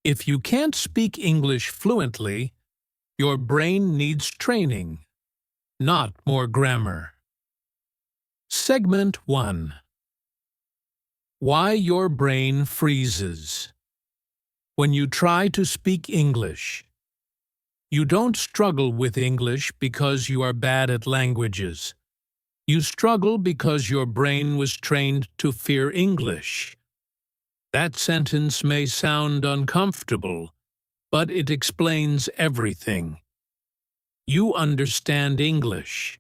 If you can't speak English fluently, your brain needs training, not more grammar. Segment 1. Why your brain freezes. When you try to speak English, you don't struggle with English because you are bad at languages. You struggle because your brain was trained to fear English. That sentence may sound uncomfortable, but it explains everything. You understand English.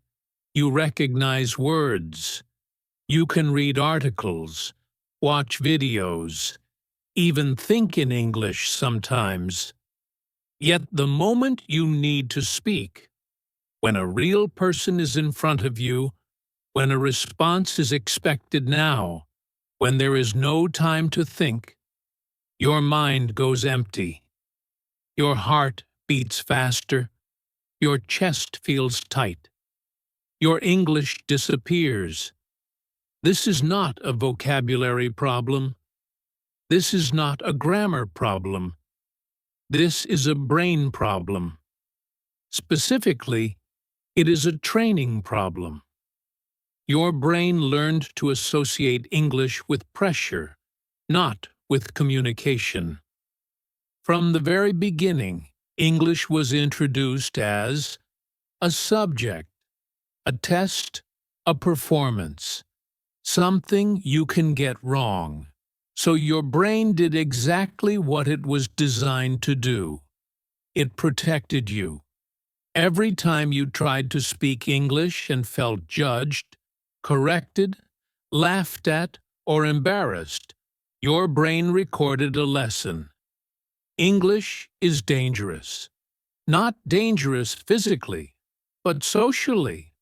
You recognize words. You can read articles, watch videos, even think in English sometimes. Yet the moment you need to speak, when a real person is in front of you, when a response is expected now, when there is no time to think, your mind goes empty. Your heart beats faster. Your chest feels tight. Your English disappears. This is not a vocabulary problem. This is not a grammar problem. This is a brain problem. Specifically, it is a training problem. Your brain learned to associate English with pressure, not with communication. From the very beginning, English was introduced as a subject, a test, a performance, something you can get wrong. So your brain did exactly what it was designed to do. It protected you. Every time you tried to speak English and felt judged, corrected, laughed at, or embarrassed, your brain recorded a lesson. English is dangerous. Not dangerous physically, but socially.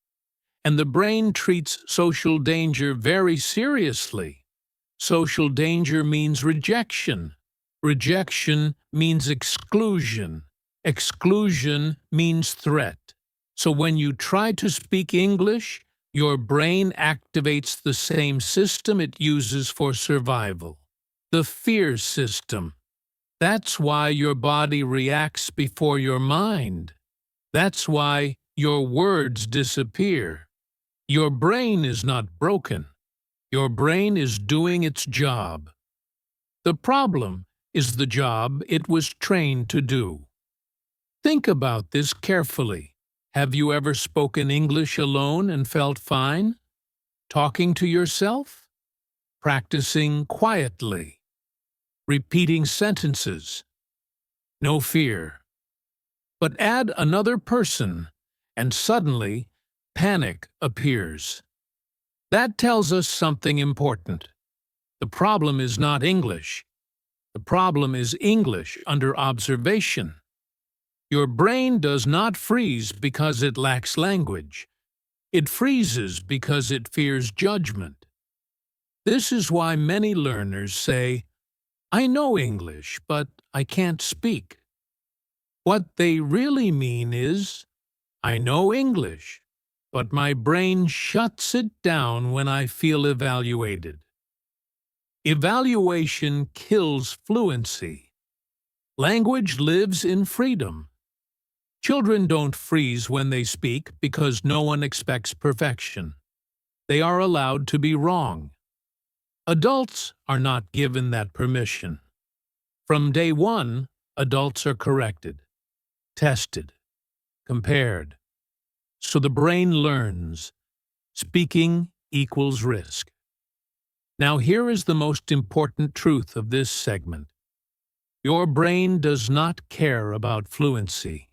And the brain treats social danger very seriously. Social danger means rejection. Rejection means exclusion. Exclusion means threat. So when you try to speak English, your brain activates the same system it uses for survival, the fear system. That's why your body reacts before your mind. That's why your words disappear. Your brain is not broken. Your brain is doing its job. The problem is the job it was trained to do. Think about this carefully. Have you ever spoken English alone and felt fine? Talking to yourself? Practicing quietly? Repeating sentences? No fear. But add another person, and suddenly panic appears. That tells us something important. The problem is not English. The problem is English under observation. Your brain does not freeze because it lacks language. It freezes because it fears judgment. This is why many learners say, "I know English, but I can't speak." What they really mean is, "I know English, but my brain shuts it down when I feel evaluated." Evaluation kills fluency. Language lives in freedom. Children don't freeze when they speak because no one expects perfection. They are allowed to be wrong. Adults are not given that permission. From day one, adults are corrected, tested, compared. So the brain learns. Speaking equals risk. Now here is the most important truth of this segment. Your brain does not care about fluency.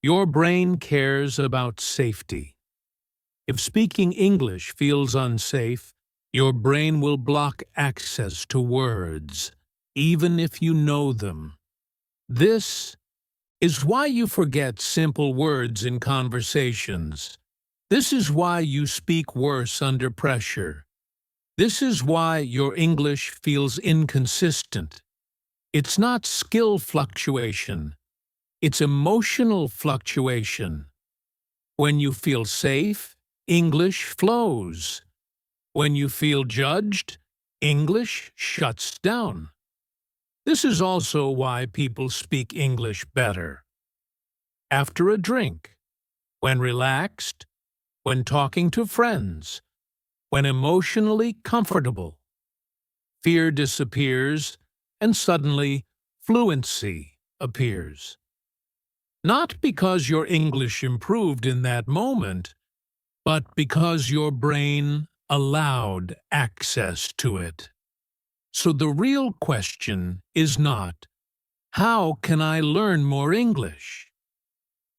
Your brain cares about safety. If speaking English feels unsafe, your brain will block access to words, even if you know them. This is why you forget simple words in conversations. This is why you speak worse under pressure. This is why your English feels inconsistent. It's not skill fluctuation. It's emotional fluctuation. When you feel safe, English flows. When you feel judged, English shuts down. This is also why people speak English better. After a drink, when relaxed, when talking to friends, when emotionally comfortable, fear disappears and suddenly fluency appears. Not because your English improved in that moment, but because your brain allowed access to it. So the real question is not, how can I learn more English?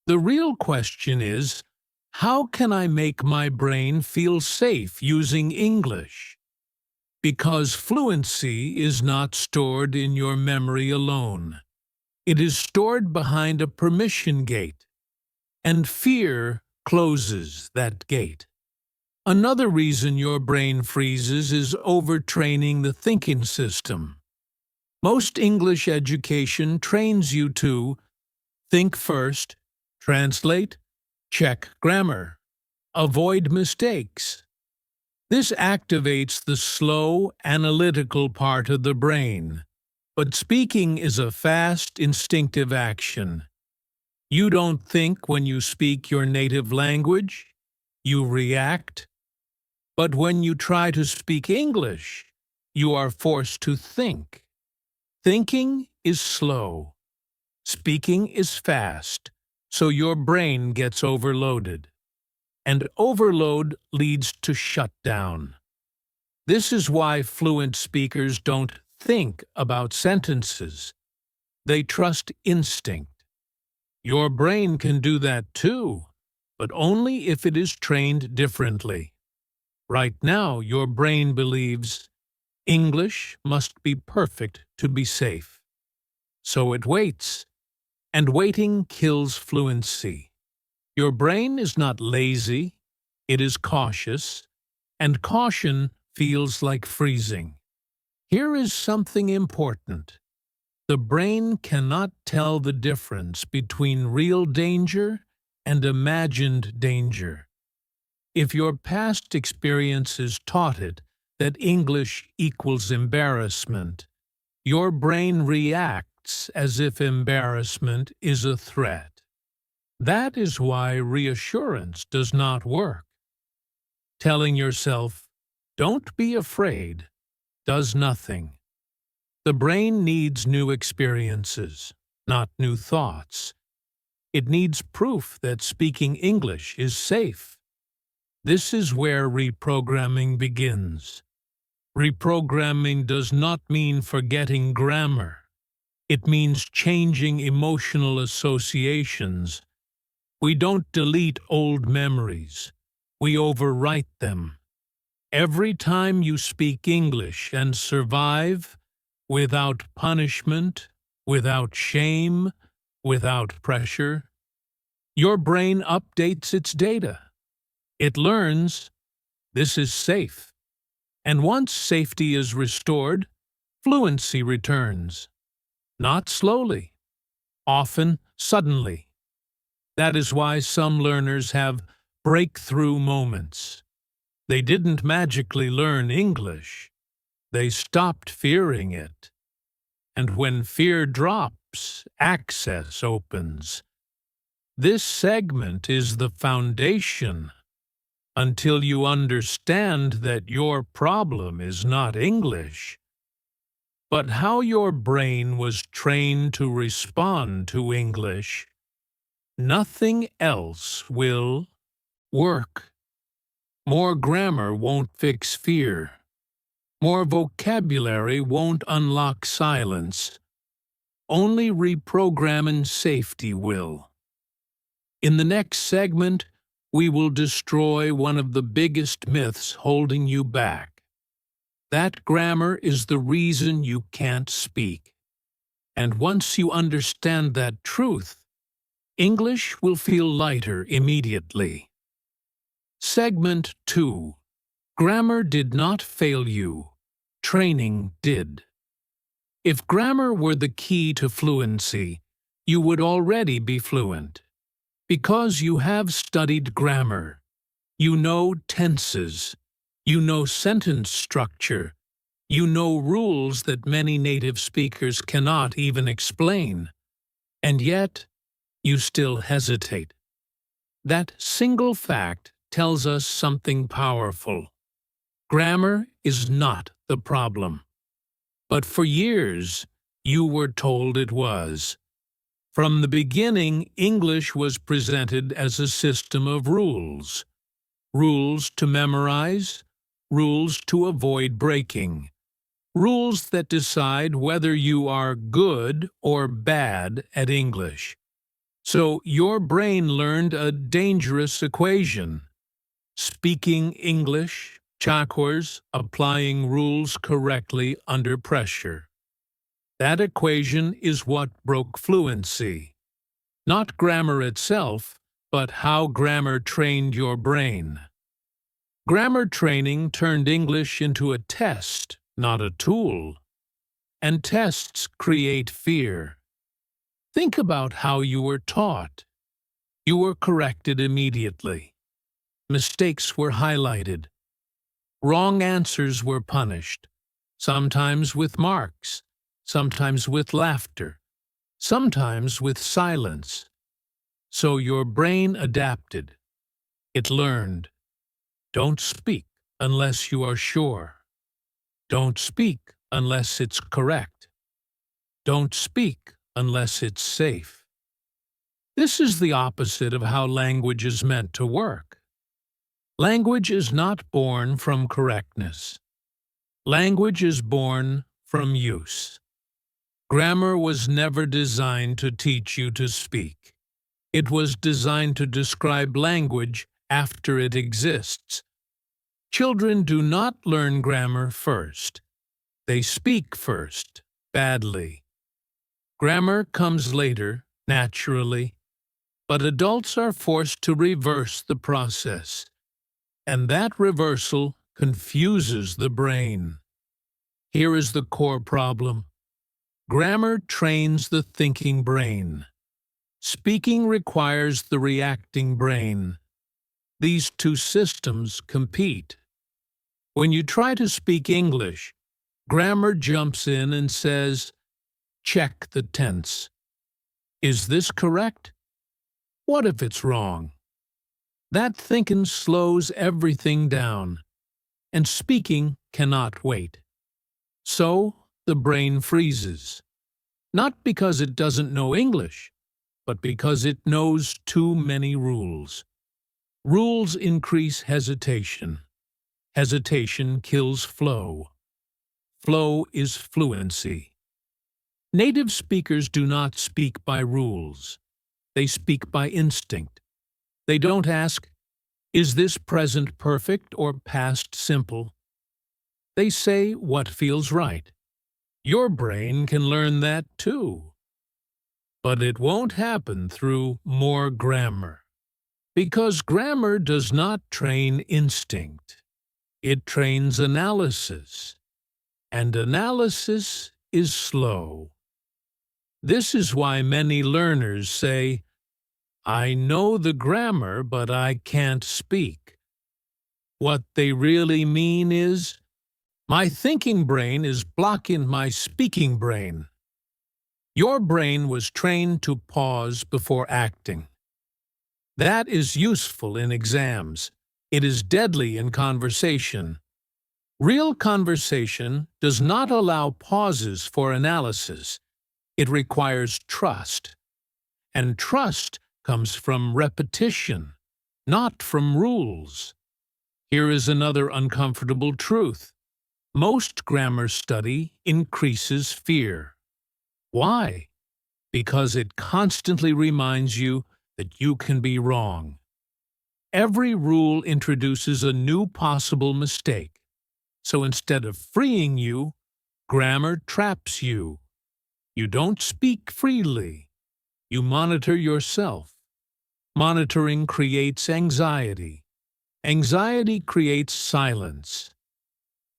The real question is, how can I make my brain feel safe using English? Because fluency is not stored in your memory alone. It is stored behind a permission gate, and fear closes that gate. Another reason your brain freezes is overtraining the thinking system. Most English education trains you to think first, translate, check grammar, avoid mistakes. This activates the slow, analytical part of the brain. But speaking is a fast, instinctive action. You don't think when you speak your native language. You react. But when you try to speak English, you are forced to think. Thinking is slow. Speaking is fast, so your brain gets overloaded. And overload leads to shutdown. This is why fluent speakers don't think about sentences. They trust instinct. Your brain can do that too, but only if it is trained differently. Right now, your brain believes English must be perfect to be safe. So it waits, and waiting kills fluency. Your brain is not lazy, it is cautious, and caution feels like freezing. Here is something important. The brain cannot tell the difference between real danger and imagined danger. If your past experiences taught it that English equals embarrassment, your brain reacts as if embarrassment is a threat. That is why reassurance does not work. Telling yourself, "Don't be afraid," does nothing. The brain needs new experiences, not new thoughts. It needs proof that speaking English is safe. This is where reprogramming begins. Reprogramming does not mean forgetting grammar. It means changing emotional associations. We don't delete old memories. We overwrite them. Every time you speak English and survive, without punishment, without shame, without pressure, your brain updates its data. It learns, this is safe. And once safety is restored, fluency returns. Not slowly, often suddenly. That is why some learners have breakthrough moments. They didn't magically learn English. They stopped fearing it. And when fear drops, access opens. This segment is the foundation. Until you understand that your problem is not English, but how your brain was trained to respond to English, nothing else will work. More grammar won't fix fear. More vocabulary won't unlock silence. Only reprogramming safety will. In the next segment, we will destroy one of the biggest myths holding you back. That grammar is the reason you can't speak. And once you understand that truth, English will feel lighter immediately. Segment 2. Grammar did not fail you. Training did. If grammar were the key to fluency, you would already be fluent. Because you have studied grammar, you know tenses, you know sentence structure, You know rules that many native speakers cannot even explain, and yet you still hesitate. That single fact tells us something powerful. Grammar is not the problem. But for years, you were told it was. From the beginning, English was presented as a system of rules. Rules to memorize, rules to avoid breaking. Rules that decide whether you are good or bad at English. So your brain learned a dangerous equation. Speaking English, chakras, applying rules correctly under pressure. That equation is what broke fluency. Not grammar itself, but how grammar trained your brain. Grammar training turned English into a test, not a tool. And tests create fear. Think about how you were taught. You were corrected immediately. Mistakes were highlighted. Wrong answers were punished, sometimes with marks, sometimes with laughter, sometimes with silence. So your brain adapted. It learned. Don't speak unless you are sure. Don't speak unless it's correct. Don't speak unless it's safe. This is the opposite of how language is meant to work. Language is not born from correctness. Language is born from use. Grammar was never designed to teach you to speak. It was designed to describe language after it exists. Children do not learn grammar first. They speak first, badly. Grammar comes later, naturally, but adults are forced to reverse the process. And that reversal confuses the brain. Here is the core problem. Grammar trains the thinking brain. Speaking requires the reacting brain. These two systems compete. When you try to speak English, grammar jumps in and says, check the tense. Is this correct? What if it's wrong? That thinking slows everything down, and speaking cannot wait. So the brain freezes, not because it doesn't know English, but because it knows too many rules. Rules increase hesitation. Hesitation kills flow. Flow is fluency. Native speakers do not speak by rules. They speak by instinct. They don't ask, is this present perfect or past simple? They say what feels right. Your brain can learn that too. But it won't happen through more grammar. Because grammar does not train instinct. It trains analysis. And analysis is slow. This is why many learners say, I know the grammar, but I can't speak. What they really mean is, my thinking brain is blocking my speaking brain. Your brain was trained to pause before acting. That is useful in exams. It is deadly in conversation. Real conversation does not allow pauses for analysis. It requires trust. And trust comes from repetition, not from rules. Here is another uncomfortable truth. Most grammar study increases fear. Why? Because it constantly reminds you that you can be wrong. Every rule introduces a new possible mistake. So instead of freeing you, grammar traps you. You don't speak freely. You monitor yourself. Monitoring creates anxiety. Anxiety creates silence.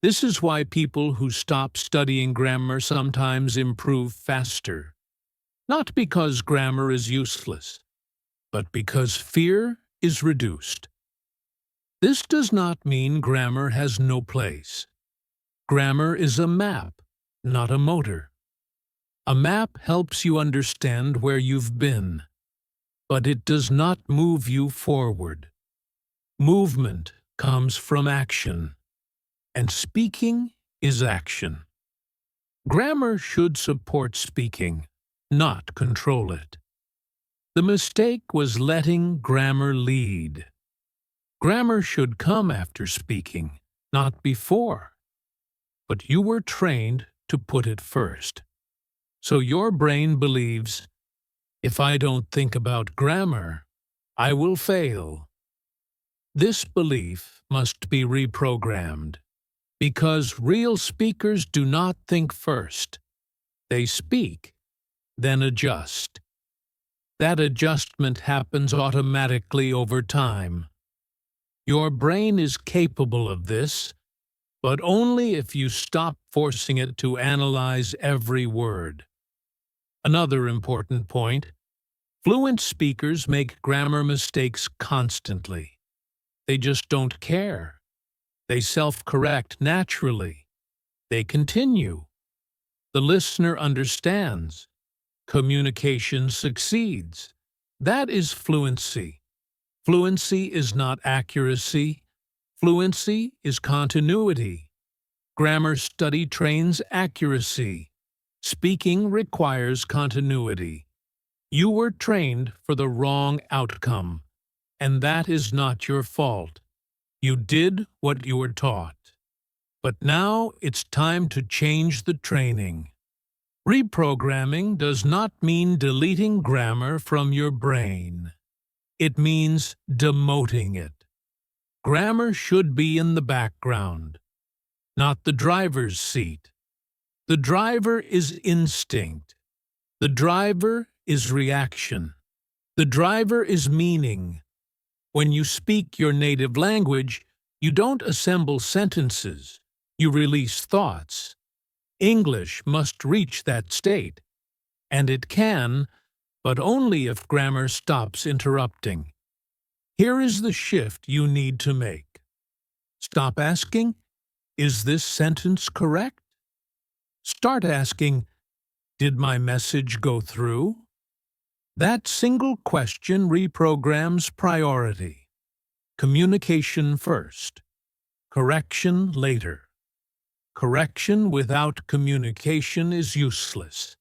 This is why people who stop studying grammar sometimes improve faster. Not because grammar is useless, but because fear is reduced. This does not mean grammar has no place. grammar is a map, not a motor. A map helps you understand where you've been, but it does not move you forward. Movement comes from action, and speaking is action. Grammar should support speaking, not control it. The mistake was letting grammar lead. Grammar should come after speaking, not before. But you were trained to put it first. So your brain believes, if I don't think about grammar, I will fail. This belief must be reprogrammed, because real speakers do not think first. They speak, then adjust. That adjustment happens automatically over time. Your brain is capable of this, but only if you stop forcing it to analyze every word. Another important point: fluent speakers make grammar mistakes constantly. They just don't care. They self-correct naturally. They continue. The listener understands. Communication succeeds. That is fluency. Fluency is not accuracy. Fluency is continuity. Grammar study trains accuracy. Speaking requires continuity. You were trained for the wrong outcome, and that is not your fault. You did what you were taught. But now it's time to change the training. Reprogramming does not mean deleting grammar from your brain. It means demoting it. Grammar should be in the background, not the driver's seat. The driver is instinct. The driver is reaction. The driver is meaning. When you speak your native language, you don't assemble sentences. You release thoughts. English must reach that state. And it can, but only if grammar stops interrupting. Here is the shift you need to make. Stop asking, "Is this sentence correct?" Start asking, "Did my message go through?" That single question reprograms priority. Communication first. Correction later. Correction without communication is useless.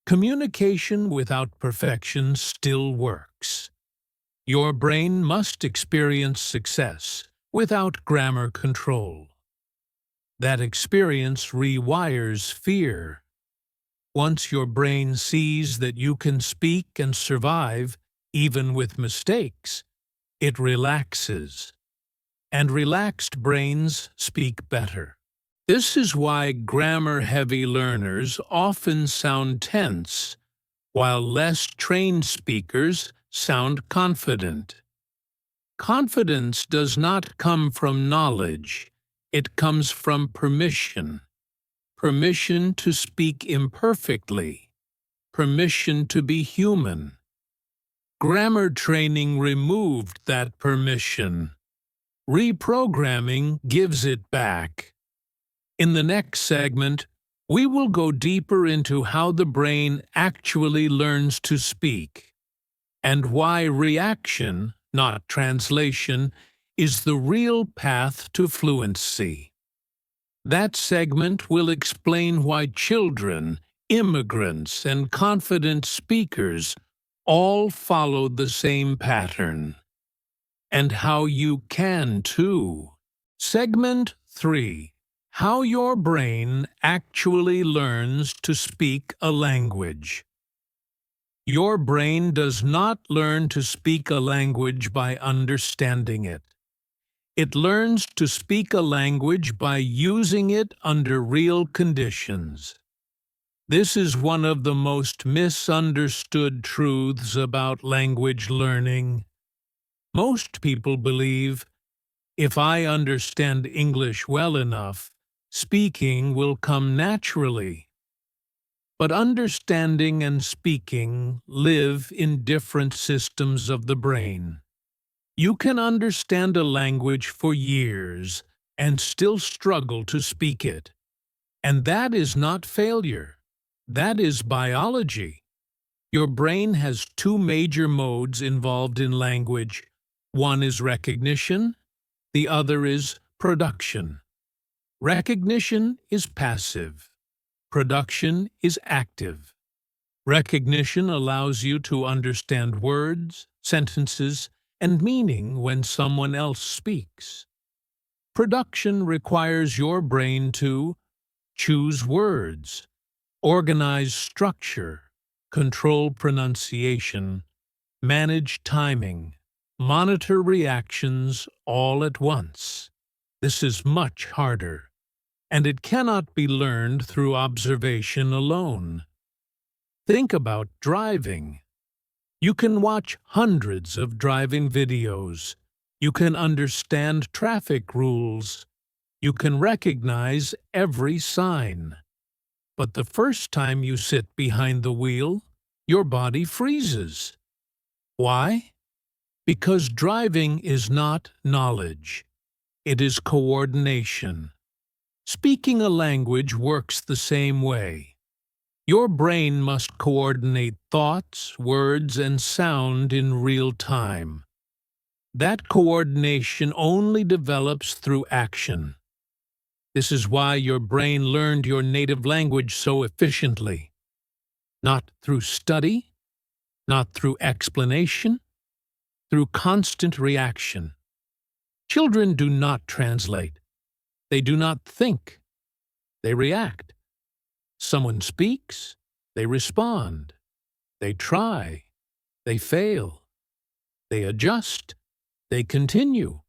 Communication without perfection still works. Your brain must experience success without grammar control. That experience rewires fear. Once your brain sees that you can speak and survive, even with mistakes, it relaxes. And relaxed brains speak better. This is why grammar-heavy learners often sound tense, while less trained speakers sound confident. Confidence does not come from knowledge. It comes from permission. Permission to speak imperfectly. Permission to be human. Grammar training removed that permission. Reprogramming gives it back. In the next segment, we will go deeper into how the brain actually learns to speak, and why reaction, not translation, is the real path to fluency. That segment will explain why children, immigrants, and confident speakers all follow the same pattern, and how you can too. Segment 3. How your brain actually learns to speak a language. Your brain does not learn to speak a language by understanding it. It learns to speak a language by using it under real conditions. This is one of the most misunderstood truths about language learning. Most people believe, if I understand English well enough, speaking will come naturally. But understanding and speaking live in different systems of the brain. You can understand a language for years, and still struggle to speak it. And that is not failure. That is biology. Your brain has two major modes involved in language. One is recognition, the other is production. Recognition is passive. Production is active. Recognition allows you to understand words, sentences, and meaning when someone else speaks. Production requires your brain to choose words, organize structure, control pronunciation, manage timing, monitor reactions all at once. This is much harder, and it cannot be learned through observation alone. Think about driving. You can watch hundreds of driving videos. You can understand traffic rules. You can recognize every sign. But the first time you sit behind the wheel, your body freezes. Why? Because driving is not knowledge. It is coordination. Speaking a language works the same way. Your brain must coordinate thoughts, words, and sound in real time. That coordination only develops through action. This is why your brain learned your native language so efficiently. Not through study, not through explanation, through constant reaction. Children do not translate. They do not think. They react. Someone speaks, they respond. They try. They fail. They adjust. They continue.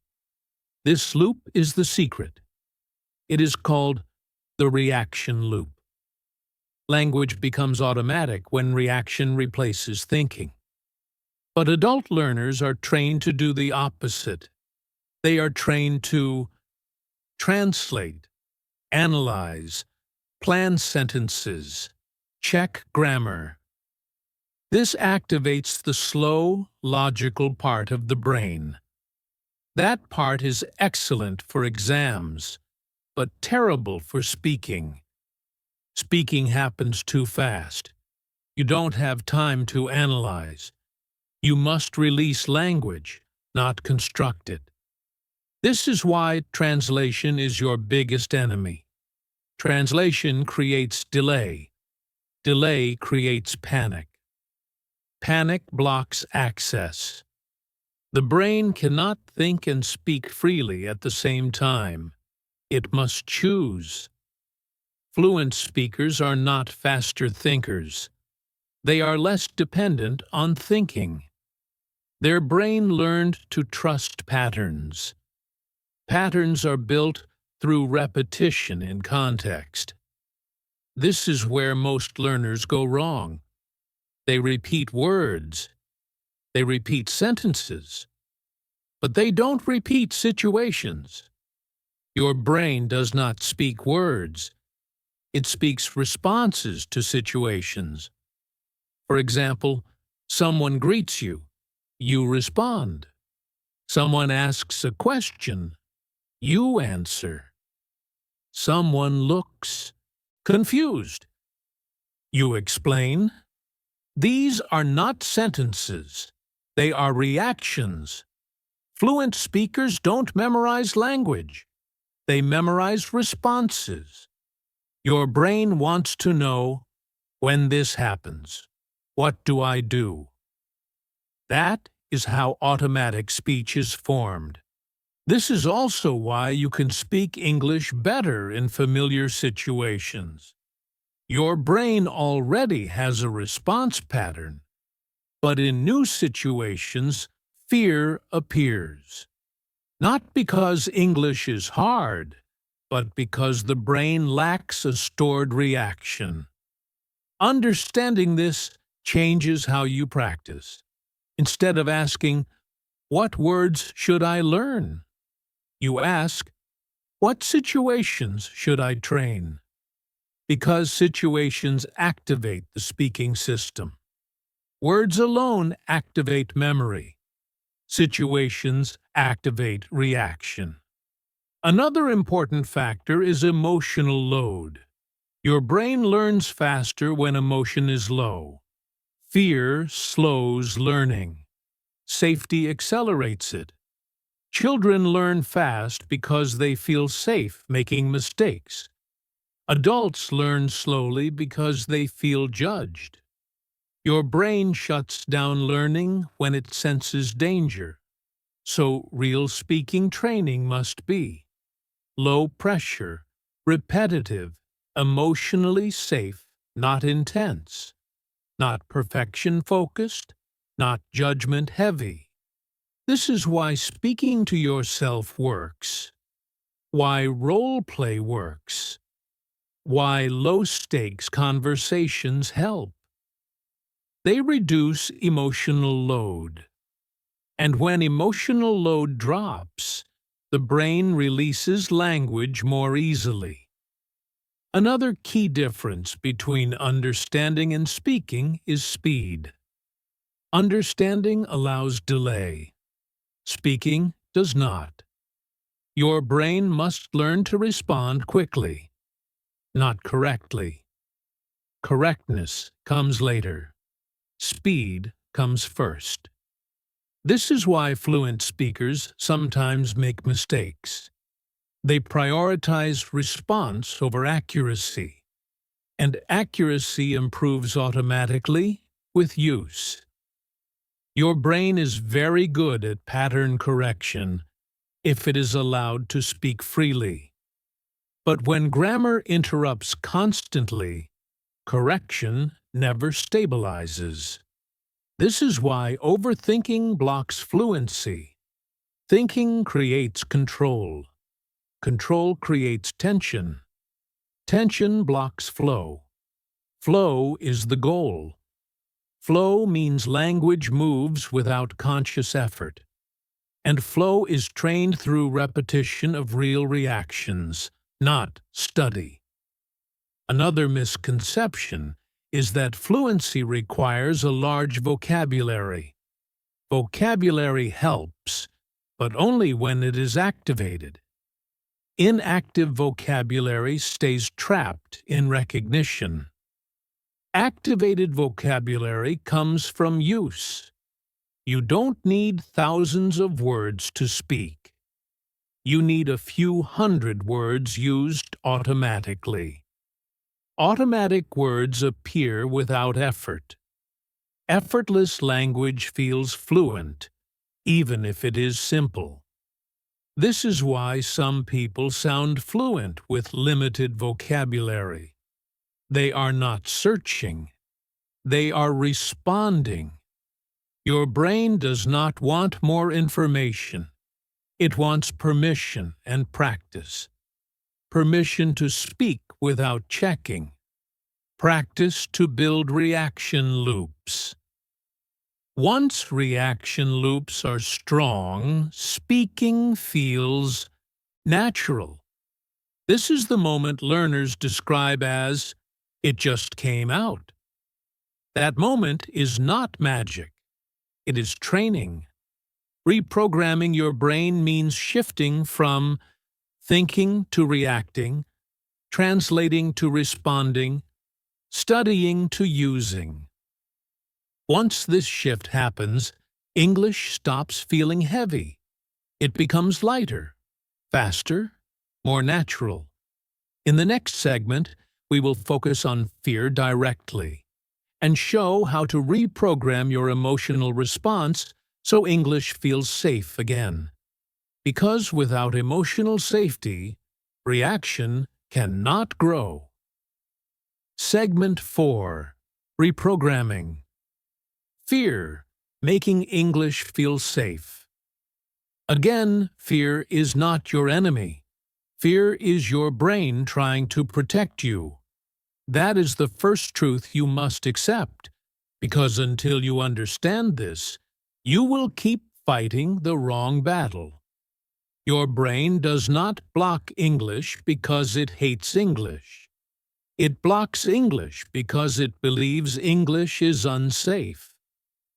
This loop is the secret. It is called the reaction loop. Language becomes automatic when reaction replaces thinking. But adult learners are trained to do the opposite. They are trained to translate, analyze, plan sentences, check grammar. This activates the slow, logical part of the brain. That part is excellent for exams, but terrible for speaking. Speaking happens too fast. You don't have time to analyze. You must release language, not construct it. This is why translation is your biggest enemy. Translation creates delay. Delay creates panic. Panic blocks access. The brain cannot think and speak freely at the same time. It must choose. Fluent speakers are not faster thinkers. They are less dependent on thinking. Their brain learned to trust patterns. Patterns are built through repetition in context. This is where most learners go wrong. They repeat words. They repeat sentences. But they don't repeat situations. Your brain does not speak words. It speaks responses to situations. For example, someone greets you. You respond. Someone asks a question. You answer. Someone looks confused. You explain. These are not sentences. They are reactions. Fluent speakers don't memorize language. They memorize responses. Your brain wants to know, when this happens, what do I do? That is how automatic speech is formed. This is also why you can speak English better in familiar situations. Your brain already has a response pattern, but in new situations, fear appears. Not because English is hard, but because the brain lacks a stored reaction. Understanding this changes how you practice. Instead of asking, "What words should I learn?" you ask, "What situations should I train?" Because situations activate the speaking system. Words alone activate memory. Situations activate reaction. Another important factor is emotional load. Your brain learns faster when emotion is low. Fear slows learning. Safety accelerates it. Children learn fast because they feel safe making mistakes. Adults learn slowly because they feel judged. Your brain shuts down learning when it senses danger. So real speaking training must be low pressure, repetitive, emotionally safe, not intense, not perfection focused, not judgment heavy. This is why speaking to yourself works, why role play works, why low stakes conversations help. They reduce emotional load. And when emotional load drops, the brain releases language more easily. Another key difference between understanding and speaking is speed. Understanding allows delay. Speaking does not. Your brain must learn to respond quickly, not correctly. Correctness comes later. Speed comes first. This is why fluent speakers sometimes make mistakes. They prioritize response over accuracy, and accuracy improves automatically with use. Your brain is very good at pattern correction if it is allowed to speak freely. But when grammar interrupts constantly, correction never stabilizes. This is why overthinking blocks fluency. Thinking creates control. Control creates tension. Tension blocks flow. Flow is the goal. Flow means language moves without conscious effort. And flow is trained through repetition of real reactions, not study. Another misconception is that fluency requires a large vocabulary. Vocabulary helps, but only when it is activated. Inactive vocabulary stays trapped in recognition. Activated vocabulary comes from use. You don't need thousands of words to speak. You need a few hundred words used automatically. Automatic words appear without effort. Effortless language feels fluent, even if it is simple. This is why some people sound fluent with limited vocabulary. They are not searching. They are responding. Your brain does not want more information. It wants permission and practice. Permission to speak without checking. Practice to build reaction loops. Once reaction loops are strong, speaking feels natural. This is the moment learners describe as, "It just came out." That moment is not magic. It is training. Reprogramming your brain means shifting from thinking to reacting, translating to responding, studying to using. Once this shift happens, English stops feeling heavy. It becomes lighter, faster, more natural. In the next segment, we will focus on fear directly and show how to reprogram your emotional response so English feels safe again. Because without emotional safety, reaction cannot grow. Segment 4. Reprogramming. Fear, making English feel safe. Again, fear is not your enemy. Fear is your brain trying to protect you. That is the first truth you must accept, because until you understand this, you will keep fighting the wrong battle. Your brain does not block English because it hates English. It blocks English because it believes English is unsafe.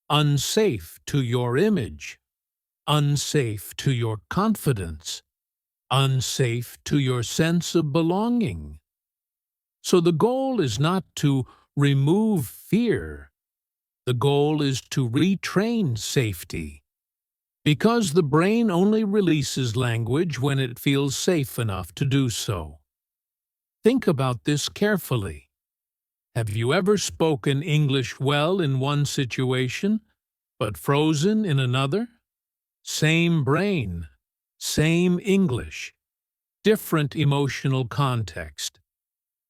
Unsafe to your image. Unsafe to your confidence. unsafe to your sense of belonging. So the goal is not to remove fear. The goal is to retrain safety, because the brain only releases language when it feels safe enough to do so. Think about this carefully. Have you ever spoken English well in one situation, but frozen in another? Same brain, same English, different emotional context.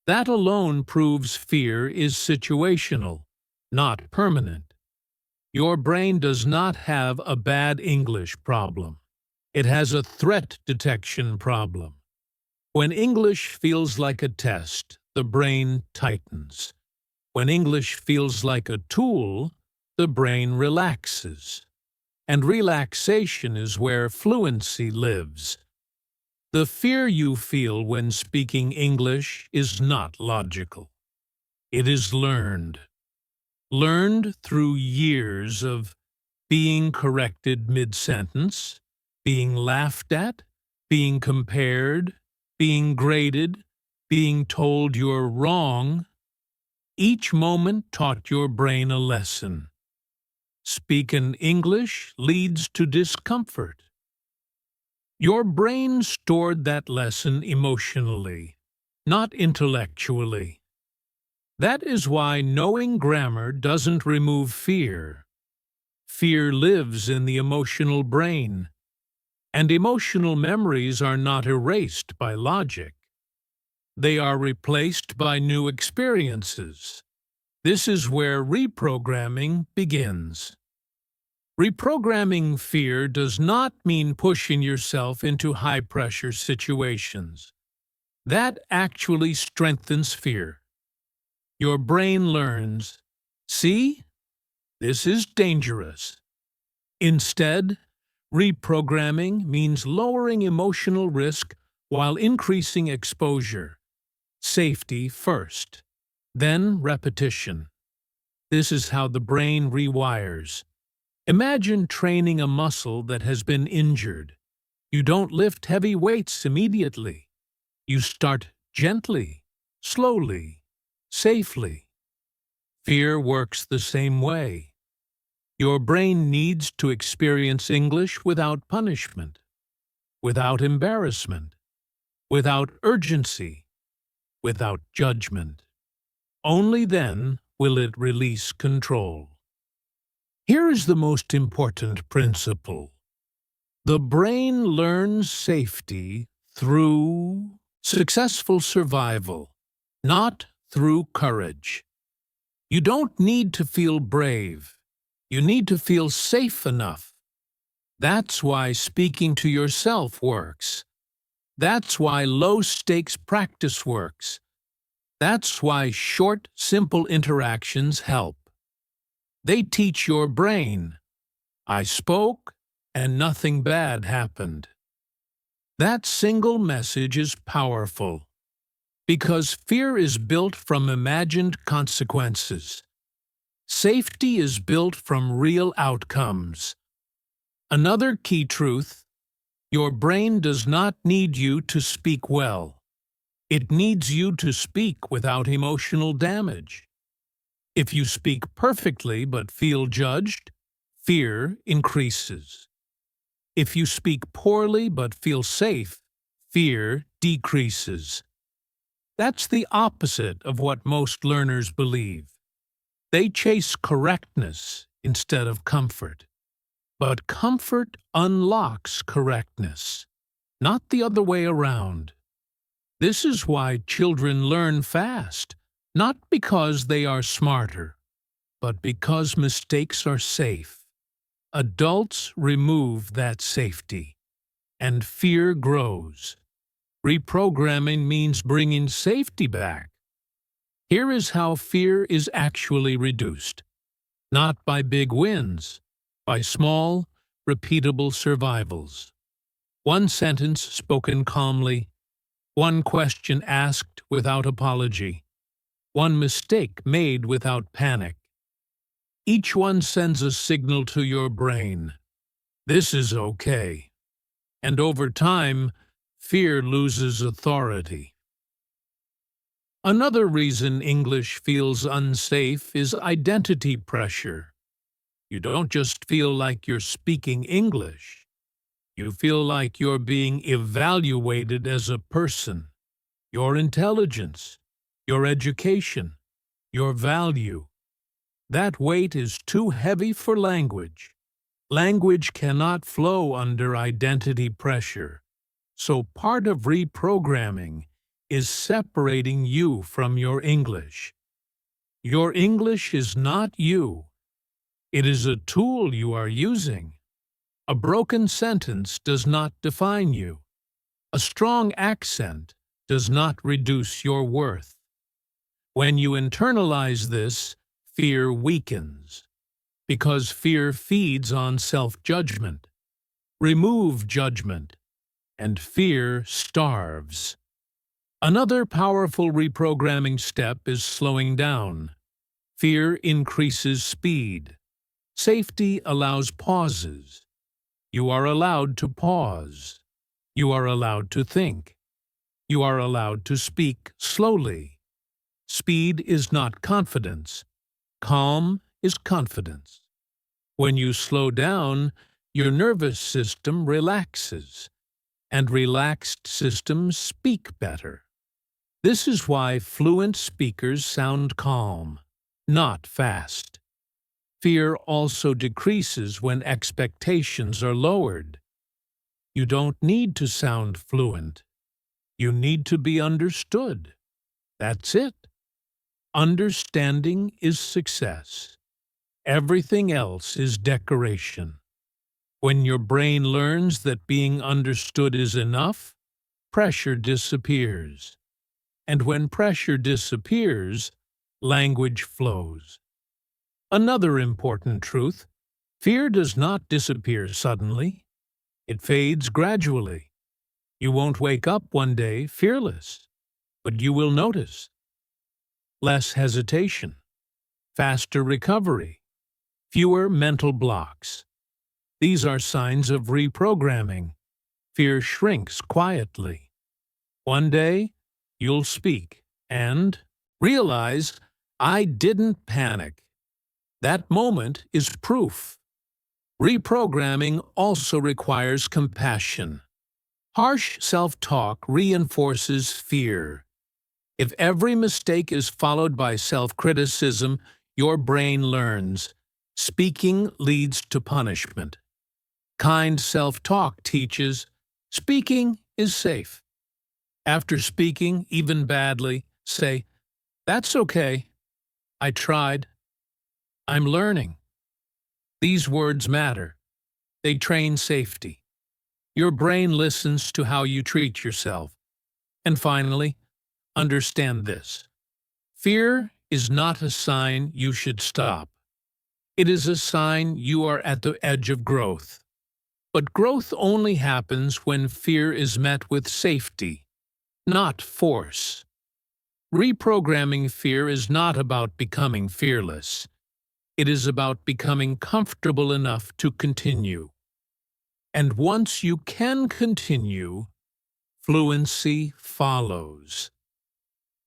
That alone proves fear is situational, not permanent. Your brain does not have a bad English problem. It has a threat detection problem. When English feels like a test, the brain tightens. When English feels like a tool, the brain relaxes. And relaxation is where fluency lives. The fear you feel when speaking English is not logical. It is learned. Learned through years of being corrected mid-sentence, being laughed at, being compared, being graded, being told you're wrong. Each moment taught your brain a lesson. Speaking English leads to discomfort. Your brain stored that lesson emotionally, not intellectually. That is why knowing grammar doesn't remove fear. Fear lives in the emotional brain, and emotional memories are not erased by logic. They are replaced by new experiences. This is where reprogramming begins. Reprogramming fear does not mean pushing yourself into high-pressure situations. That actually strengthens fear. Your brain learns, see, this is dangerous. Instead, reprogramming means lowering emotional risk while increasing exposure. Safety first, then repetition. This is how the brain rewires. Imagine training a muscle that has been injured. You don't lift heavy weights immediately. You start gently, slowly, safely. Fear works the same way. Your brain needs to experience English without punishment, without embarrassment, without urgency, without judgment. Only then will it release control. Here is the most important principle. The brain learns safety through successful survival, not through courage. You don't need to feel brave. You need to feel safe enough. That's why speaking to yourself works. That's why low-stakes practice works. That's why short, simple interactions help. They teach your brain, I spoke and nothing bad happened. That single message is powerful, because fear is built from imagined consequences. Safety is built from real outcomes. Another key truth: your brain does not need you to speak well. It needs you to speak without emotional damage. If you speak perfectly but feel judged, fear increases. If you speak poorly but feel safe, fear decreases. That's the opposite of what most learners believe. They chase correctness instead of comfort. But comfort unlocks correctness, not the other way around. This is why children learn fast, not because they are smarter, but because mistakes are safe. Adults remove that safety, and fear grows. Reprogramming means bringing safety back. Here is how fear is actually reduced. Not by big wins, by small, repeatable survivals. One sentence spoken calmly, one question asked without apology, one mistake made without panic. Each one sends a signal to your brain. This is okay. And over time, fear loses authority. Another reason English feels unsafe is identity pressure. You don't just feel like you're speaking English. You feel like you're being evaluated as a person. Your intelligence, your education, your value. That weight is too heavy for language. Language cannot flow under identity pressure. So part of reprogramming is separating you from your English. Your English is not you. It is a tool you are using. A broken sentence does not define you. A strong accent does not reduce your worth. When you internalize this, fear weakens, because fear feeds on self-judgment. Remove judgment, and fear starves. Another powerful reprogramming step is slowing down. Fear increases speed. Safety allows pauses. You are allowed to pause. You are allowed to think. You are allowed to speak slowly. Speed is not confidence. Calm is confidence. When you slow down, your nervous system relaxes, and relaxed systems speak better. This is why fluent speakers sound calm, not fast. Fear also decreases when expectations are lowered. You don't need to sound fluent. You need to be understood. That's it. Understanding is success. Everything else is decoration. When your brain learns that being understood is enough, pressure disappears. And when pressure disappears, language flows. Another important truth: fear does not disappear suddenly. It fades gradually. You won't wake up one day fearless, but you will notice less hesitation, faster recovery, fewer mental blocks. These are signs of reprogramming. Fear shrinks quietly. One day, you'll speak and realize, I didn't panic. That moment is proof. Reprogramming also requires compassion. Harsh self-talk reinforces fear. If every mistake is followed by self-criticism, your brain learns. Speaking leads to punishment. Kind self-talk teaches, speaking is safe. After speaking, even badly, say, that's okay. I tried. I'm learning. These words matter. They train safety. Your brain listens to how you treat yourself. And finally, understand this. Fear is not a sign you should stop. It is a sign you are at the edge of growth. But growth only happens when fear is met with safety, not force. Reprogramming fear is not about becoming fearless. It is about becoming comfortable enough to continue. And once you can continue, fluency follows.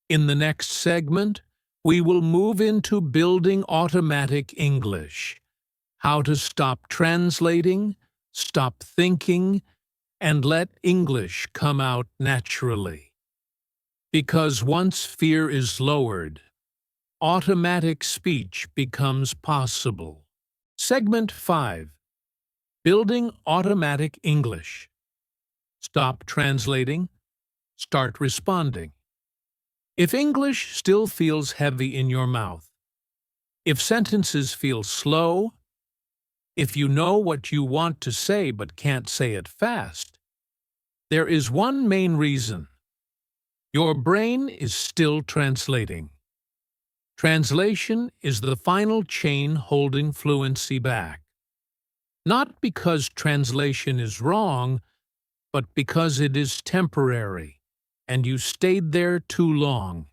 In the next segment, we will move into building automatic English, how to stop translating, stop thinking, and let English come out naturally. Because once fear is lowered, automatic speech becomes possible. Segment 5. Building automatic English. Stop translating. Start responding. If English still feels heavy in your mouth, if sentences feel slow, if you know what you want to say but can't say it fast, there is one main reason. Your brain is still translating. Translation is the final chain holding fluency back. Not because translation is wrong, but because it is temporary, and you stayed there too long.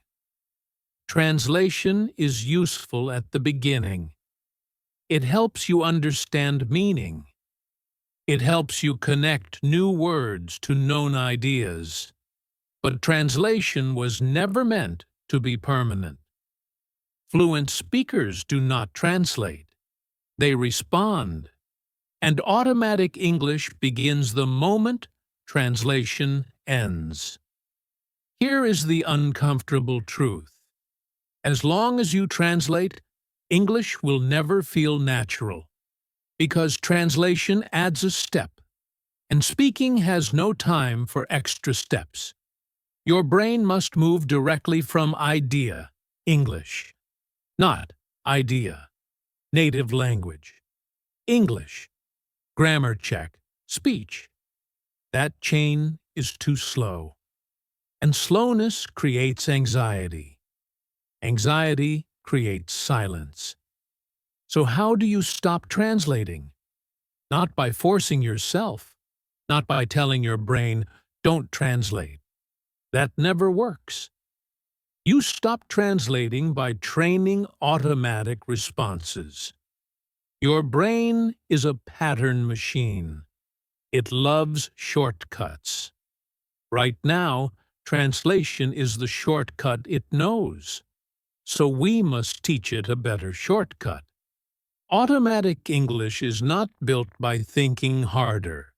Translation is useful at the beginning. It helps you understand meaning. It helps you connect new words to known ideas. But translation was never meant to be permanent. Fluent speakers do not translate. They respond. And automatic English begins the moment translation ends. Here is the uncomfortable truth. As long as you translate, English will never feel natural, because translation adds a step, and speaking has no time for extra steps. Your brain must move directly from idea, English, not idea, native language, English, grammar check, speech. That chain is too slow. And slowness creates anxiety. Anxiety creates silence. So how do you stop translating? Not by forcing yourself, not by telling your brain, don't translate. That never works. You stop translating by training automatic responses. Your brain is a pattern machine. It loves shortcuts. Right now, translation is the shortcut it knows. So we must teach it a better shortcut. Automatic English is not built by thinking harder.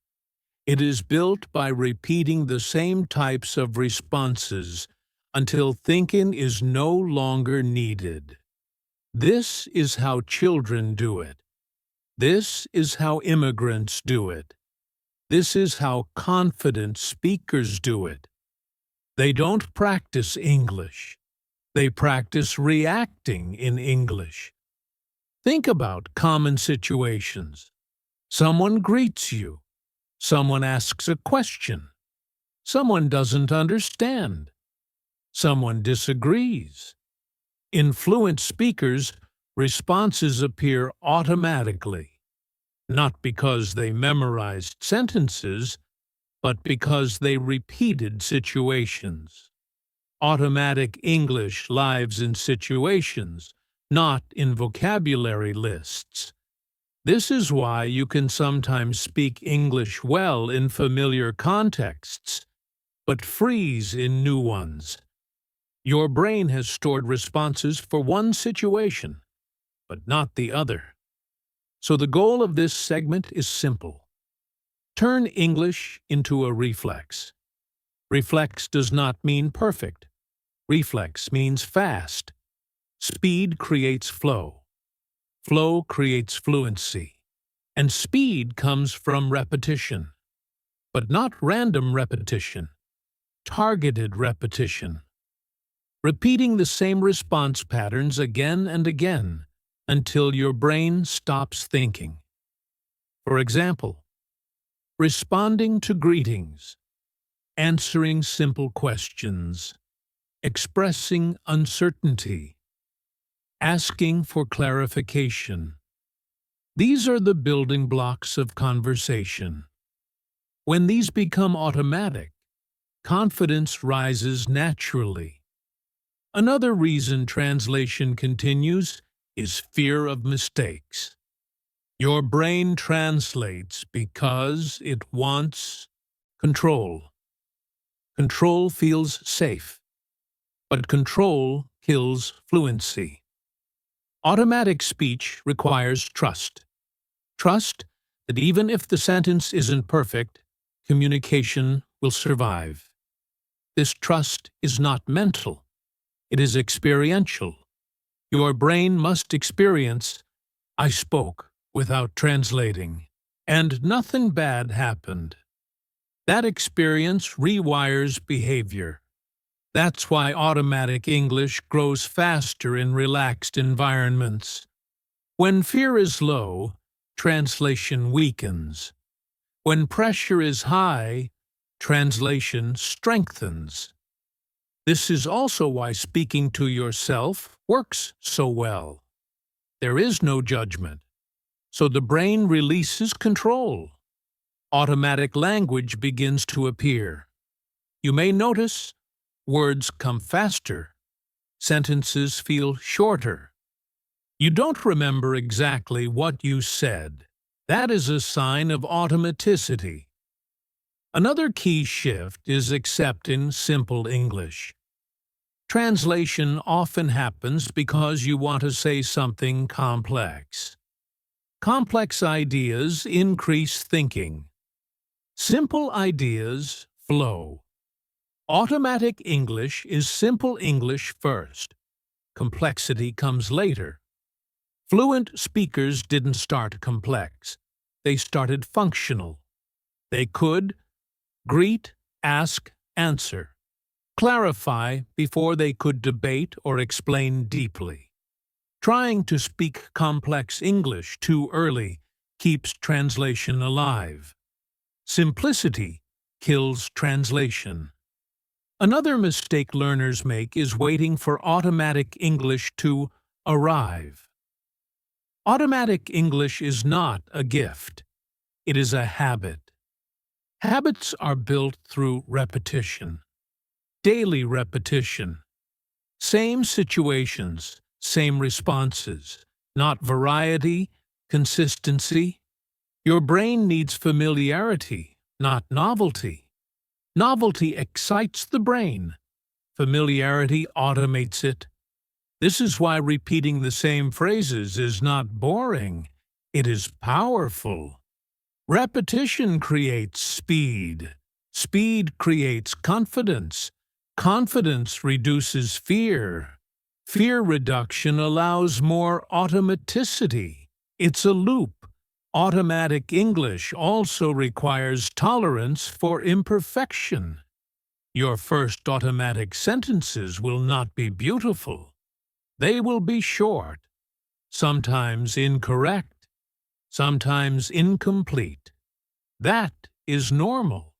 It is built by repeating the same types of responses until thinking is no longer needed. This is how children do it. This is how immigrants do it. This is how confident speakers do it. They don't practice English. They practice reacting in English. Think about common situations. Someone greets you. Someone asks a question. Someone doesn't understand. Someone disagrees. In fluent speakers, responses appear automatically, not because they memorized sentences, but because they repeated situations. Automatic English lives in situations, not in vocabulary lists. This is why you can sometimes speak English well in familiar contexts, but freeze in new ones. Your brain has stored responses for one situation, but not the other. So the goal of this segment is simple. Turn English into a reflex. Reflex does not mean perfect. Reflex means fast. Speed creates flow. Flow creates fluency. And speed comes from repetition. But not random repetition. Targeted repetition. Repeating the same response patterns again and again until your brain stops thinking. For example, responding to greetings, answering simple questions, expressing uncertainty, asking for clarification. These are the building blocks of conversation. When these become automatic, confidence rises naturally. Another reason translation continues is fear of mistakes. Your brain translates because it wants control. Control feels safe, but control kills fluency. Automatic speech requires trust. Trust that even if the sentence isn't perfect, communication will survive. This trust is not mental. It is experiential. Your brain must experience, I spoke without translating, and nothing bad happened. That experience rewires behavior. That's why automatic English grows faster in relaxed environments. When fear is low, translation weakens. When pressure is high, translation strengthens. This is also why speaking to yourself works so well. There is no judgment, so the brain releases control. Automatic language begins to appear. You may notice words come faster. Sentences feel shorter. You don't remember exactly what you said, That is a sign of automaticity. Another key shift is accepting simple English. Translation often happens because you want to say something complex. Complex ideas increase thinking. Simple ideas flow. Automatic English is simple English first. Complexity comes later. Fluent speakers didn't start complex. They started functional. They could greet, ask, answer, clarify before they could debate or explain deeply. Trying to speak complex English too early keeps translation alive. Simplicity kills translation. Another mistake learners make is waiting for automatic English to arrive. Automatic English is not a gift. It is a habit. Habits are built through repetition. Daily repetition. Same situations, same responses, not variety, consistency. Your brain needs familiarity, not novelty. Novelty excites the brain. Familiarity automates it. This is why repeating the same phrases is not boring. It is powerful. Repetition creates speed. Speed creates confidence. Confidence reduces fear. Fear reduction allows more automaticity. It's a loop. Automatic English also requires tolerance for imperfection. Your first automatic sentences will not be beautiful. They will be short, sometimes incorrect, sometimes incomplete. That is normal.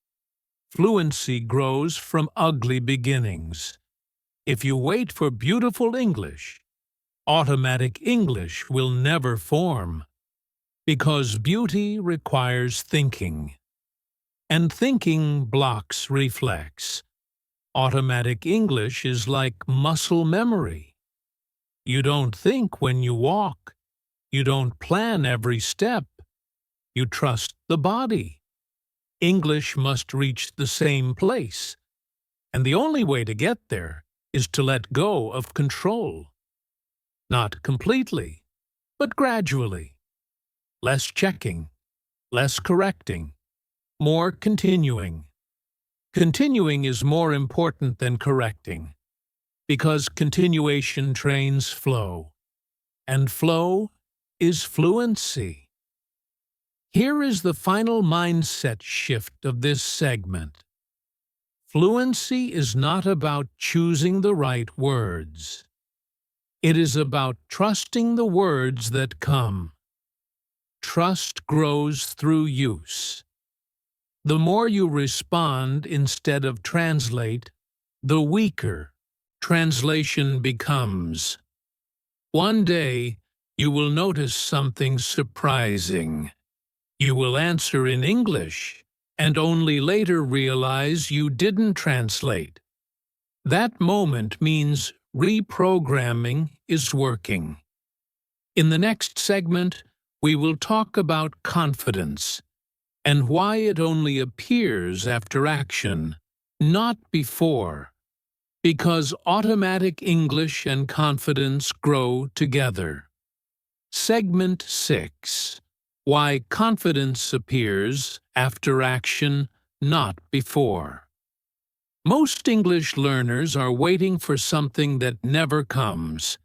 Fluency grows from ugly beginnings. If you wait for beautiful English, automatic English will never form, because beauty requires thinking, and thinking blocks reflex. Automatic English is like muscle memory. You don't think when you walk. You don't plan every step. You trust the body. English must reach the same place, and the only way to get there is to let go of control. Not completely, but gradually. Less checking, less correcting, more continuing. Continuing is more important than correcting, because continuation trains flow, and flow is fluency. Here is the final mindset shift of this segment. Fluency is not about choosing the right words. It is about trusting the words that come. Trust grows through use. The more you respond instead of translate, the weaker translation becomes. One day, you will notice something surprising. You will answer in English, and only later realize you didn't translate. That moment means reprogramming is working. In the next segment, we will talk about confidence and why it only appears after action, not before. Because automatic English and confidence grow together. Segment 6. Why confidence appears after action, not before. Most English learners are waiting for something that never comes.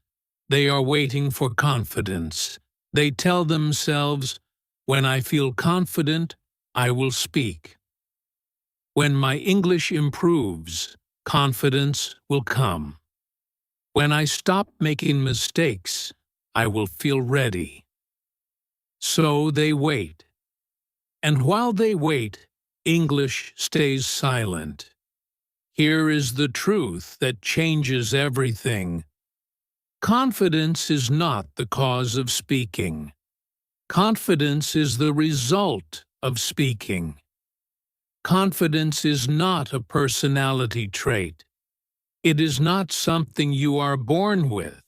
They are waiting for confidence. They tell themselves, "When I feel confident, I will speak. When my English improves, confidence will come. When I stop making mistakes, I will feel ready." So they wait. And while they wait, English stays silent. Here is the truth that changes everything. Confidence is not the cause of speaking. Confidence is the result of speaking. Confidence is not a personality trait. It is not something you are born with.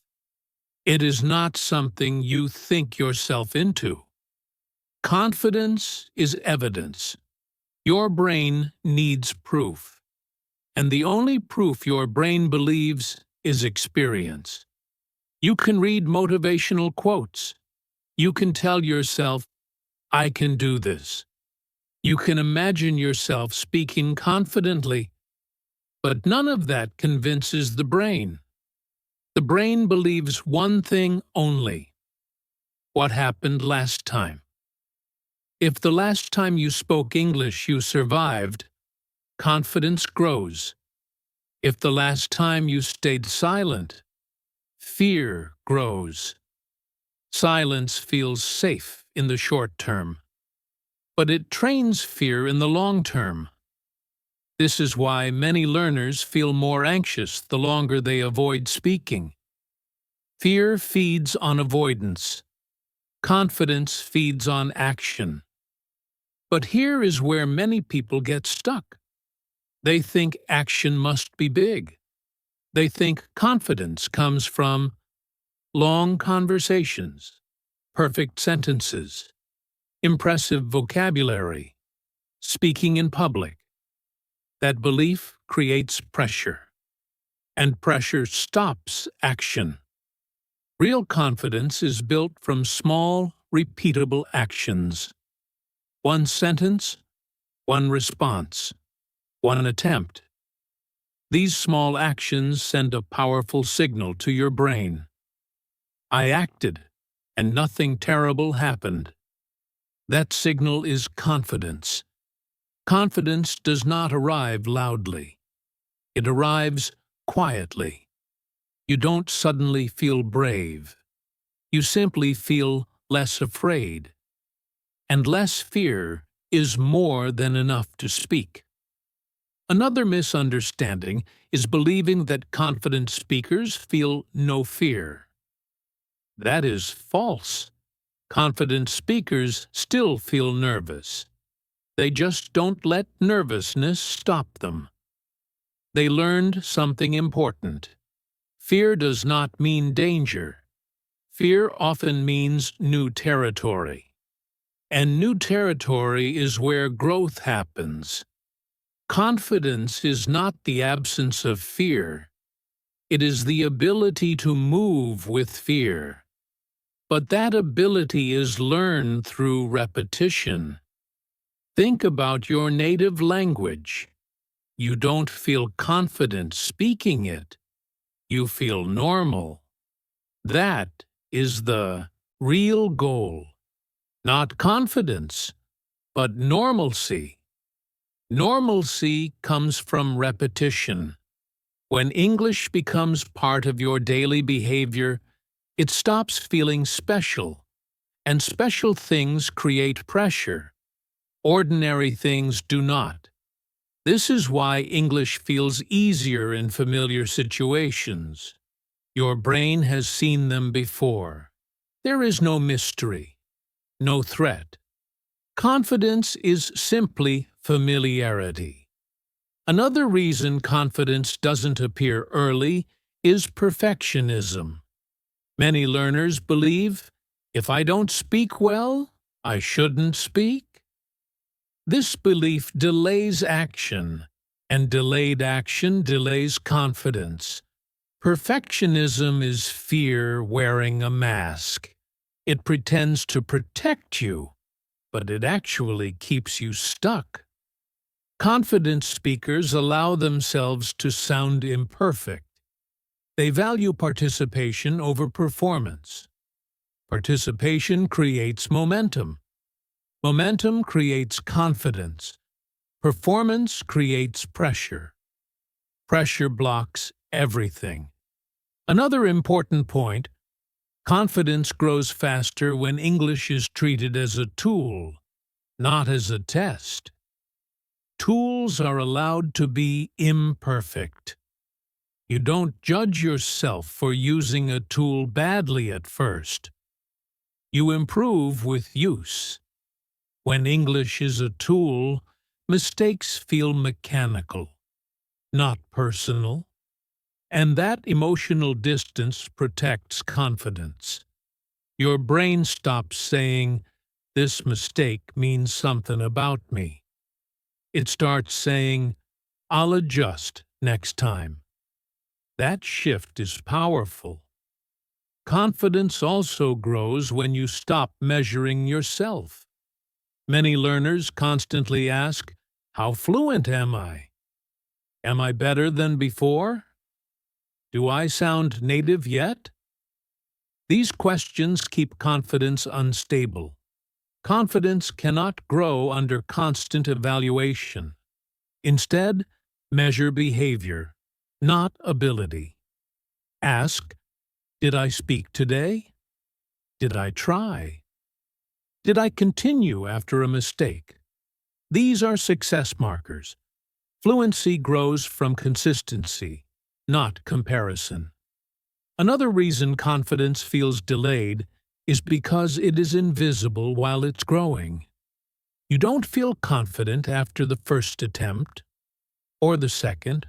It is not something you think yourself into. Confidence is evidence. Your brain needs proof. And the only proof your brain believes is experience. You can read motivational quotes. You can tell yourself, I can do this. You can imagine yourself speaking confidently. But none of that convinces the brain. The brain believes one thing only: what happened last time. If the last time you spoke English you survived, confidence grows. If the last time you stayed silent, fear grows. Silence feels safe in the short term, but it trains fear in the long term. This is why many learners feel more anxious the longer they avoid speaking. Fear feeds on avoidance. Confidence feeds on action. But here is where many people get stuck. They think action must be big. They think confidence comes from long conversations, perfect sentences, impressive vocabulary, speaking in public. That belief creates pressure, and pressure stops action. Real confidence is built from small, repeatable actions. One sentence, one response, one attempt. These small actions send a powerful signal to your brain. I acted, and nothing terrible happened. That signal is confidence. Confidence does not arrive loudly. It arrives quietly. You don't suddenly feel brave. You simply feel less afraid. And less fear is more than enough to speak. Another misunderstanding is believing that confident speakers feel no fear. That is false. Confident speakers still feel nervous. They just don't let nervousness stop them. They learned something important. Fear does not mean danger. Fear often means new territory. And new territory is where growth happens. Confidence is not the absence of fear. It is the ability to move with fear. But that ability is learned through repetition. Think about your native language. You don't feel confident speaking it. You feel normal. That is the real goal. Not confidence, but normalcy. Normalcy comes from repetition. When English becomes part of your daily behavior, it stops feeling special, and special things create pressure. Ordinary things do not. This is why English feels easier in familiar situations. Your brain has seen them before. There is no mystery, no threat. Confidence is simply familiarity. Another reason confidence doesn't appear early is perfectionism. Many learners believe, if I don't speak well, I shouldn't speak. This belief delays action, and delayed action delays confidence. Perfectionism is fear wearing a mask. It pretends to protect you, but it actually keeps you stuck. Confident speakers allow themselves to sound imperfect. They value participation over performance. Participation creates momentum. Momentum creates confidence. Performance creates pressure. Pressure blocks everything. Another important point: confidence grows faster when English is treated as a tool, not as a test. Tools are allowed to be imperfect. You don't judge yourself for using a tool badly at first. You improve with use. When English is a tool, mistakes feel mechanical, not personal. And that emotional distance protects confidence. Your brain stops saying, This mistake means something about me. It starts saying, I'll adjust next time. That shift is powerful. Confidence also grows when you stop measuring yourself. Many learners constantly ask, how fluent am I? Am I better than before? Do I sound native yet? These questions keep confidence unstable. Confidence cannot grow under constant evaluation. Instead, measure behavior, not ability. Ask, did I speak today? Did I try? Did I continue after a mistake? These are success markers. Fluency grows from consistency, not comparison. Another reason confidence feels delayed is because it is invisible while it's growing. You don't feel confident after the first attempt, or the second,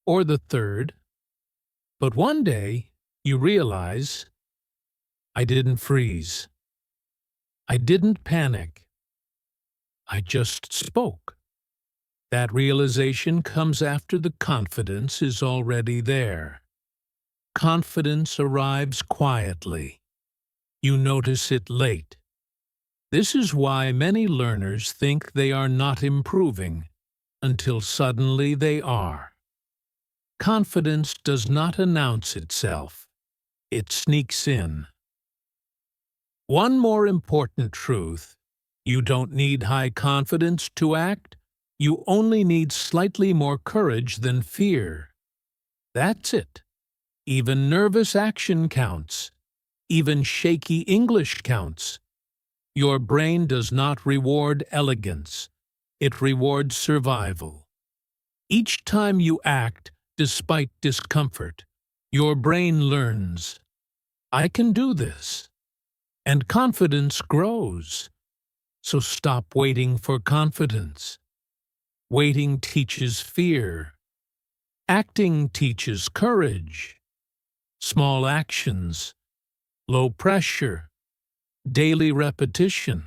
or the third. But one day, you realize, I didn't freeze. I didn't panic. I just spoke. That realization comes after the confidence is already there. Confidence arrives quietly. You notice it late. This is why many learners think they are not improving, until suddenly they are. Confidence does not announce itself. It sneaks in. One more important truth: you don't need high confidence to act. You only need slightly more courage than fear. That's it. Even nervous action counts. Even shaky English counts. Your brain does not reward elegance. It rewards survival. Each time you act despite discomfort, your brain learns, I can do this. And confidence grows. So stop waiting for confidence. Waiting teaches fear. Acting teaches courage. Small actions, low pressure, daily repetition.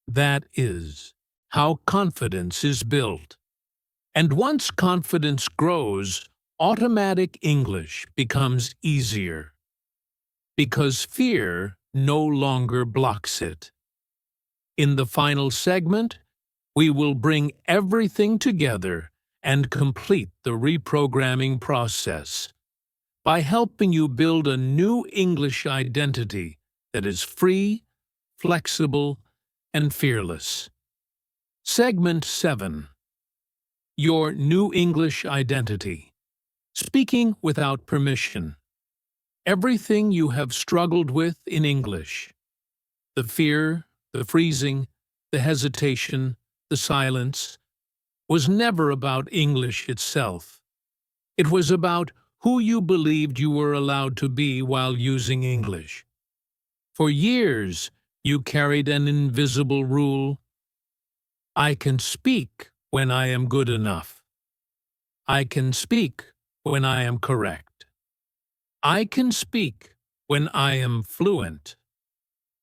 That is how confidence is built. And once confidence grows, automatic English becomes easier. Because fear no longer blocks it. In the final segment, we will bring everything together and complete the reprogramming process by helping you build a new English identity that is free, flexible, and fearless. Segment 7. Your new English identity. Speaking without permission. Everything you have struggled with in English. The fear, the freezing, the hesitation, the silence, was never about English itself. It was about who you believed you were allowed to be while using English. For years, you carried an invisible rule: I can speak when I am good enough. I can speak when I am correct. I can speak when I am fluent.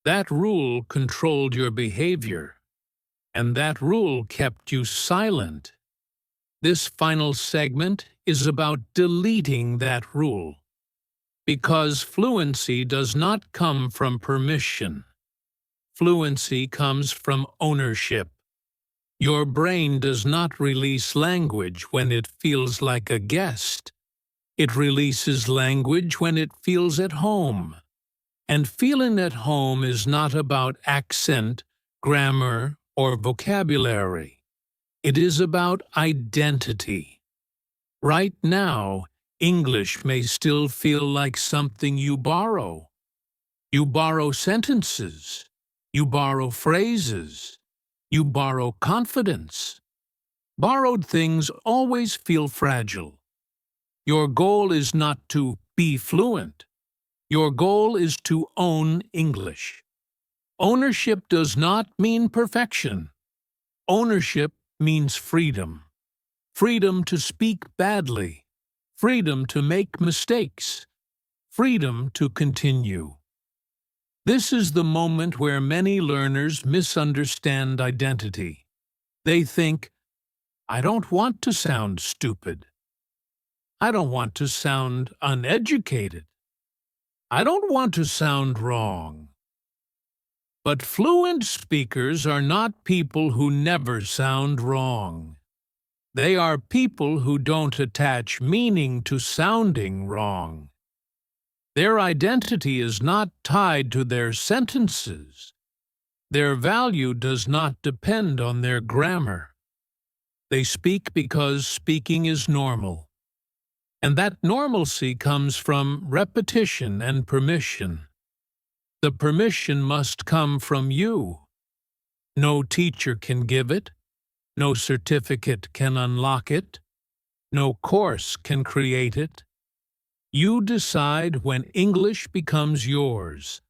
That rule controlled your behavior, and that rule kept you silent. This final segment is about deleting that rule. Because fluency does not come from permission. Fluency comes from ownership. Your brain does not release language when it feels like a guest. It releases language when it feels at home. And feeling at home is not about accent, grammar, or vocabulary. It is about identity. Right now, English may still feel like something you borrow. You borrow sentences. You borrow phrases. You borrow confidence. Borrowed things always feel fragile. Your goal is not to be fluent. Your goal is to own English. Ownership does not mean perfection. Ownership means freedom. Freedom to speak badly. Freedom to make mistakes. Freedom to continue. This is the moment where many learners misunderstand identity. They think, I don't want to sound stupid. I don't want to sound uneducated. I don't want to sound wrong. But fluent speakers are not people who never sound wrong. They are people who don't attach meaning to sounding wrong. Their identity is not tied to their sentences. Their value does not depend on their grammar. They speak because speaking is normal. And that normalcy comes from repetition and permission. The permission must come from you. No teacher can give it. No certificate can unlock it. No course can create it. You decide when English becomes yours.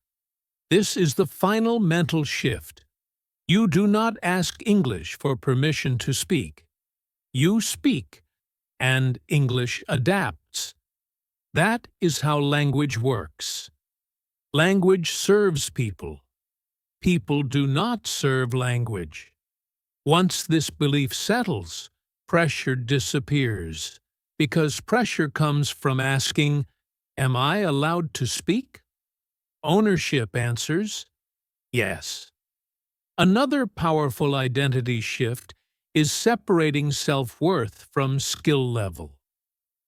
This is the final mental shift. You do not ask English for permission to speak. You speak, and English adapts. That is how language works. Language serves people. People do not serve language. Once this belief settles, pressure disappears, because pressure comes from asking, am I allowed to speak? Ownership answers, yes. Another powerful identity shift is separating self-worth from skill level.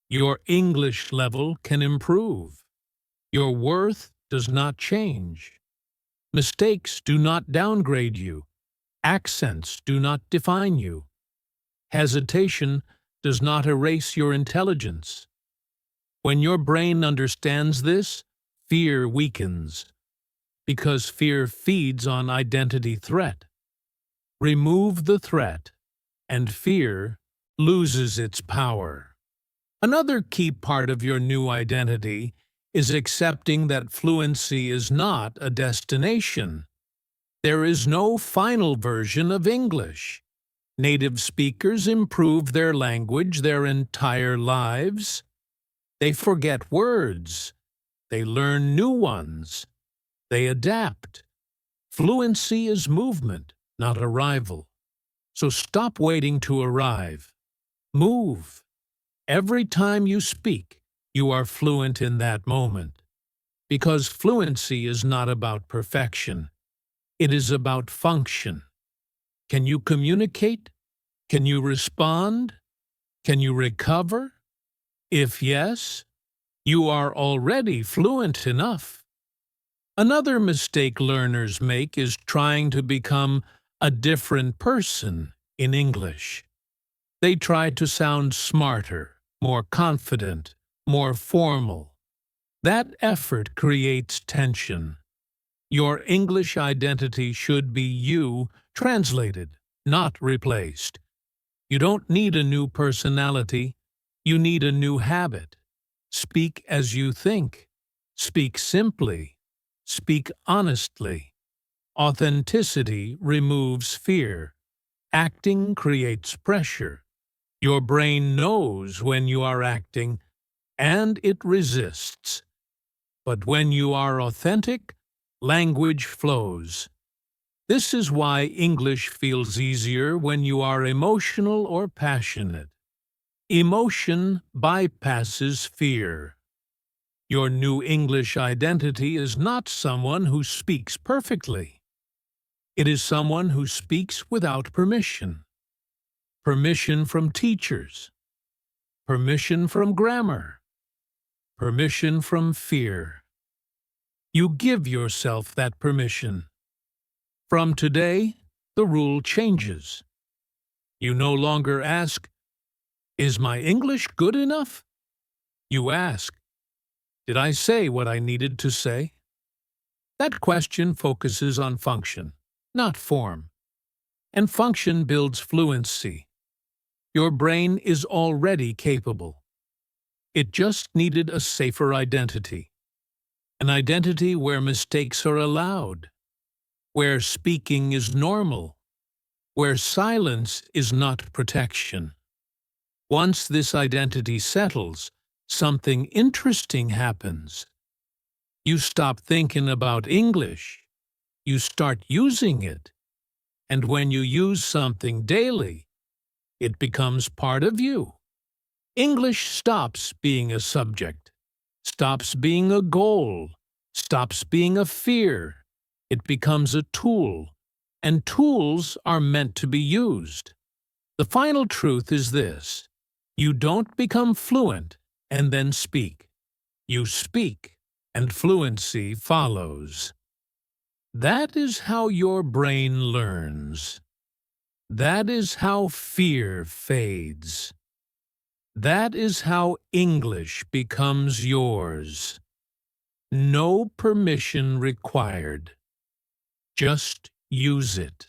Your English level can improve. Your worth does not change. Mistakes do not downgrade you. Accents do not define you. Hesitation does not erase your intelligence. When your brain understands this, fear weakens, because fear feeds on identity threat. Remove the threat, and fear loses its power. Another key part of your new identity is accepting that fluency is not a destination. There is no final version of English. Native speakers improve their language their entire lives. They forget words. They learn new ones. They adapt. Fluency is movement, not arrival. So stop waiting to arrive. Move. Every time you speak, you are fluent in that moment. Because fluency is not about perfection. It is about function. Can you communicate? Can you respond? Can you recover? If yes, you are already fluent enough. Another mistake learners make is trying to become a different person in English. They try to sound smarter, more confident, more formal. That effort creates tension. Your English identity should be you translated, not replaced. You don't need a new personality. You need a new habit. Speak as you think. Speak simply. Speak honestly. Authenticity removes fear. Acting creates pressure. Your brain knows when you are acting, and it resists. But when you are authentic, language flows. This is why English feels easier when you are emotional or passionate. Emotion bypasses fear. Your new English identity is not someone who speaks perfectly. It is someone who speaks without permission. Permission from teachers. Permission from grammar. Permission from fear. You give yourself that permission. From today, the rule changes. You no longer ask, is my English good enough? You ask, did I say what I needed to say? That question focuses on function, not form. And function builds fluency. Your brain is already capable. It just needed a safer identity. An identity where mistakes are allowed, where speaking is normal, where silence is not protection. Once this identity settles, something interesting happens. You stop thinking about English. You start using it. And when you use something daily, it becomes part of you. English stops being a subject, stops being a goal, stops being a fear. It becomes a tool, and tools are meant to be used. The final truth is this: you don't become fluent and then speak. You speak, and fluency follows. That is how your brain learns. That is how fear fades. That is how English becomes yours. No permission required. Just use it.